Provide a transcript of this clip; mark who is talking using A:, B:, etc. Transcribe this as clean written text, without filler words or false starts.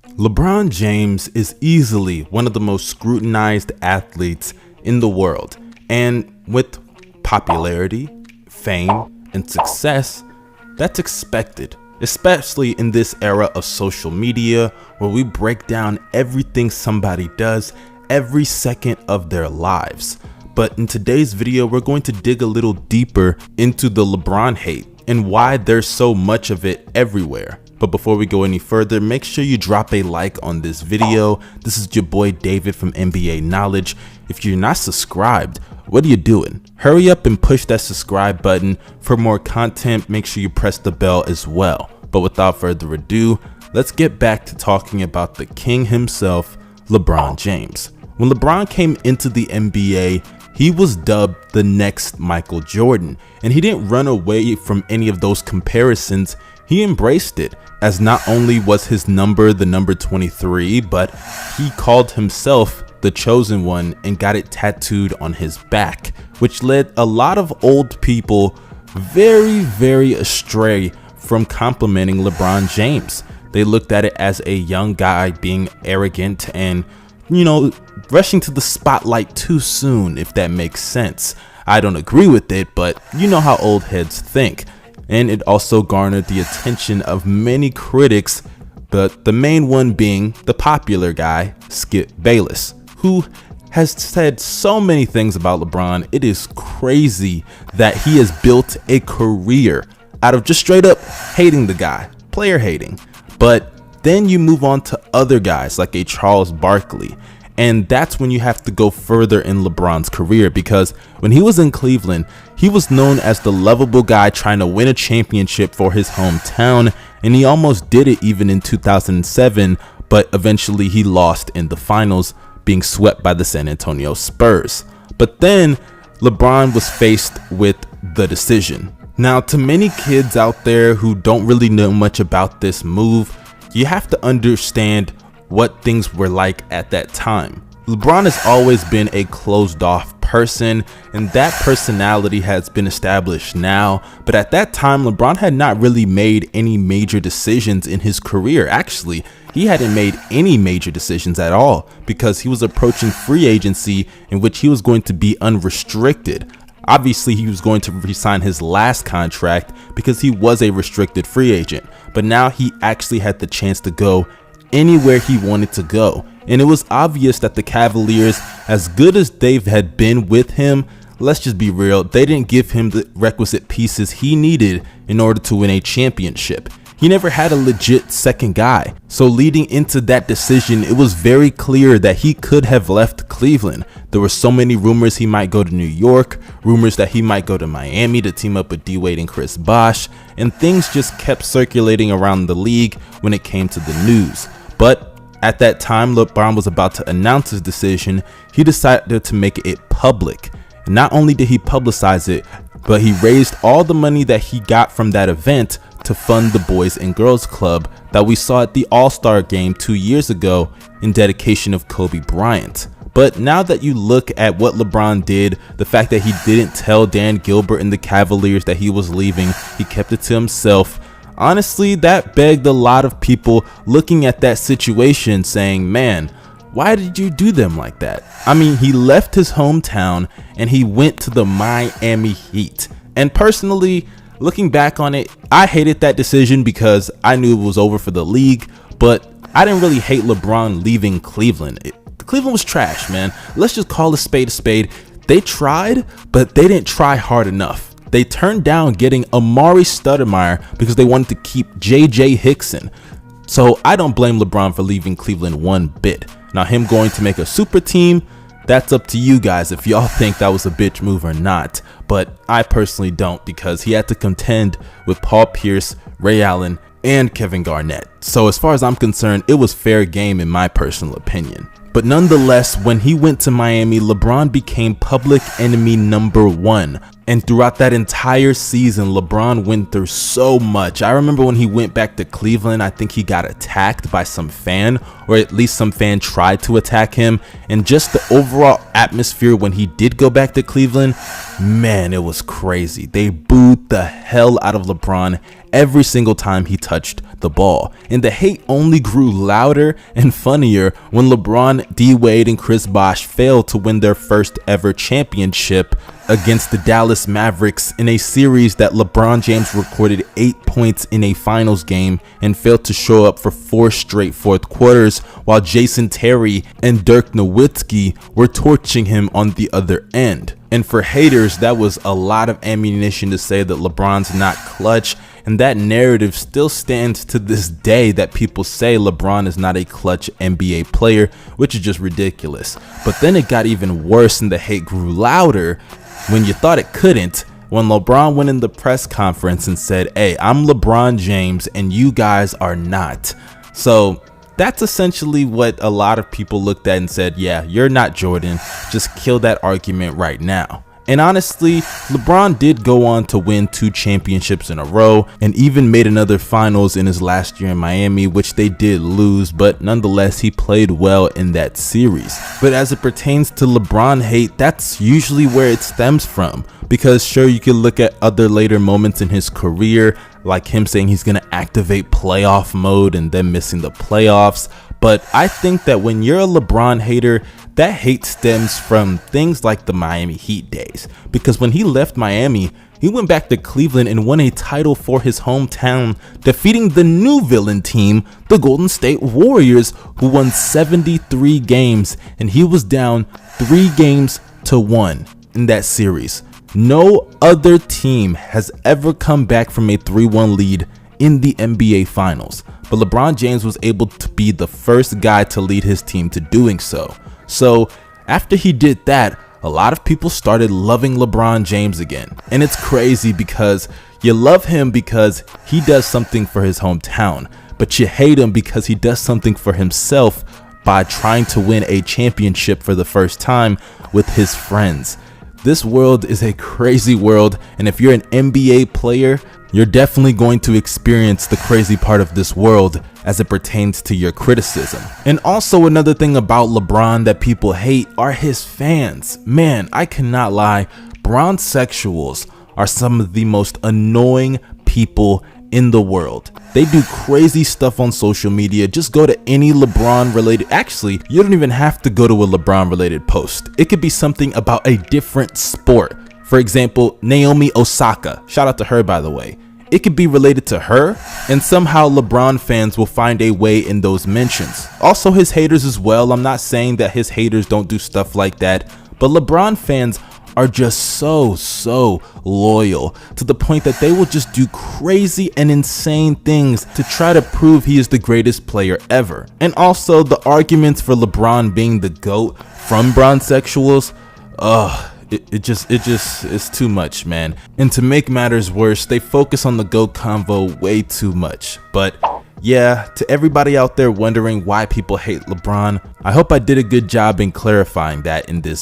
A: LeBron James is easily one of the most scrutinized athletes in the world, and with popularity, fame, and success, that's expected, especially in this era of social media where we break down everything somebody does every second of their lives. But in today's video, we're going to dig a little deeper into the LeBron hate and why there's so much of it everywhere. But before we go any further, make sure you drop a like on this video. This is your boy David from NBA Knowledge. If you're not subscribed, what are you doing? Hurry up and push that subscribe button. For more content, make sure you press the bell as well. But without further ado, let's get back to talking about the king himself, LeBron James. When LeBron came into the NBA, he was dubbed the next Michael Jordan, and he didn't run away from any of those comparisons. He embraced it, as not only was his number the number 23, but he called himself the chosen one and got it tattooed on his back, which led a lot of old people very astray from complimenting LeBron James. They looked at it as a young guy being arrogant and, rushing to the spotlight too soon, if that makes sense. I don't agree with it, but you know how old heads think. And it also garnered the attention of many critics, but the main one being the popular guy, Bayless, who has said so many things about LeBron. It is crazy that he has built a career out of just straight up hating the guy, player hating. But then you move on to other guys like a Charles Barkley. And that's when you have to go further in LeBron's career, because when he was in Cleveland, he was known as the lovable guy trying to win a championship for his hometown, and he almost did it even in 2007, but eventually he lost in the finals, being swept by the San Antonio Spurs. But then LeBron was faced with the decision. Now, to many kids out there who don't really know much about this move, you have to understand what things were like at that time. LeBron has always been a closed off person, and that personality has been established now. But at that time, LeBron had not really made any major decisions in his career. Actually, he hadn't made any major decisions at all, because he was approaching free agency, in which he was going to be unrestricted. Obviously, he was going to resign his last contract because he was a restricted free agent, but now he actually had the chance to go anywhere he wanted to go. And it was obvious that the Cavaliers, as good as they had been with him, let's just be real, they didn't give him the requisite pieces he needed in order to win a championship. He never had a legit second guy. So leading into that decision, it was very clear that he could have left Cleveland. There were so many rumors he might go to New York, rumors that he might go to Miami to team up with D-Wade and Chris Bosh, and things just kept circulating around the league when it came to the news. But at that time, LeBron was about to announce his decision. He decided to make it public. And not only did he publicize it, but he raised all the money that he got from that event to fund the Boys and Girls Club that we saw at the All-Star game 2 years ago in dedication of Kobe Bryant. But now that you look at what LeBron did, the fact that he didn't tell Dan Gilbert and the Cavaliers that he was leaving, he kept it to himself. Honestly, that begged a lot of people looking at that situation saying, man, why did you do them like that? I mean, he left his hometown and he went to the Miami Heat. And personally, looking back on it, I hated that decision because I knew it was over for the league, but I didn't really hate LeBron leaving Cleveland. Cleveland was trash, man. Let's just call a spade a spade. They tried, but they didn't try hard enough. They turned down getting Amari Stoudemire because they wanted to keep J.J. Hickson. So I don't blame LeBron for leaving Cleveland one bit. Now, him going to make a super team, that's up to you guys if y'all think that was a bitch move or not. But I personally don't, because he had to contend with Paul Pierce, Ray Allen, and Kevin Garnett. So as far as I'm concerned, it was fair game in my personal opinion. But nonetheless, when he went to Miami, LeBron became public enemy number one. And throughout that entire season, LeBron went through so much. I remember when he went back to Cleveland, I think he got attacked by some fan, or at least some fan tried to attack him. And just the overall atmosphere when he did go back to Cleveland, man, it was crazy. They booed the hell out of LeBron every single time he touched the ball. And the hate only grew louder and funnier when LeBron, D-Wade, and Chris Bosh failed to win their first ever championship against the Dallas Mavericks in a series that LeBron James recorded 8 points in a finals game and failed to show up for 4 straight fourth quarters, while Jason Terry and Dirk Nowitzki were torching him on the other end. And for haters, that was a lot of ammunition to say that LeBron's not clutch, and that narrative still stands to this day that people say LeBron is not a clutch NBA player, which is just ridiculous. But then it got even worse and the hate grew louder when you thought it couldn't, when LeBron went in the press conference and said, "Hey, I'm LeBron James and you guys are not." So that's essentially what a lot of people looked at and said, yeah, you're not Jordan, just kill that argument right now. And honestly, LeBron did go on to win 2 championships in a row and even made another finals in his last year in Miami, which they did lose, but nonetheless, he played well in that series. But as it pertains to LeBron hate, that's usually where it stems from, because sure, you can look at other later moments in his career, like him saying he's going to activate playoff mode and then missing the playoffs. But I think that when you're a LeBron hater, that hate stems from things like the Miami Heat days, because when he left Miami, he went back to Cleveland and won a title for his hometown, defeating the new villain team, the Golden State Warriors, who won 73 games, and he was down 3-1 in that series. No other team has ever come back from a 3-1 lead in the NBA Finals, but LeBron James was able to be the first guy to lead his team to doing so. So after he did that, a lot of people started loving LeBron James again. And it's crazy because you love him because he does something for his hometown, but you hate him because he does something for himself by trying to win a championship for the first time with his friends. This world is a crazy world, and if you're an NBA player, you're definitely going to experience the crazy part of this world as it pertains to your criticism. And also another thing about LeBron that people hate are his fans. Man, I cannot lie, bronsexuals are some of the most annoying people in the world. They do crazy stuff on social media. Just go to any LeBron related, actually, you don't even have to go to a LeBron related post. It could be something about a different sport. For example, Naomi Osaka, shout out to her by the way. It could be related to her, and somehow LeBron fans will find a way in those mentions. Also his haters as well. I'm not saying that his haters don't do stuff like that, but LeBron fans are just so loyal to the point that they will just do crazy and insane things to try to prove he is the greatest player ever. And also the arguments for LeBron being the GOAT from bronsexuals, it's too much, man. And to make matters worse, they focus on the GOAT convo way too much. But yeah, to everybody out there wondering why people hate LeBron, I hope I did a good job in clarifying that in this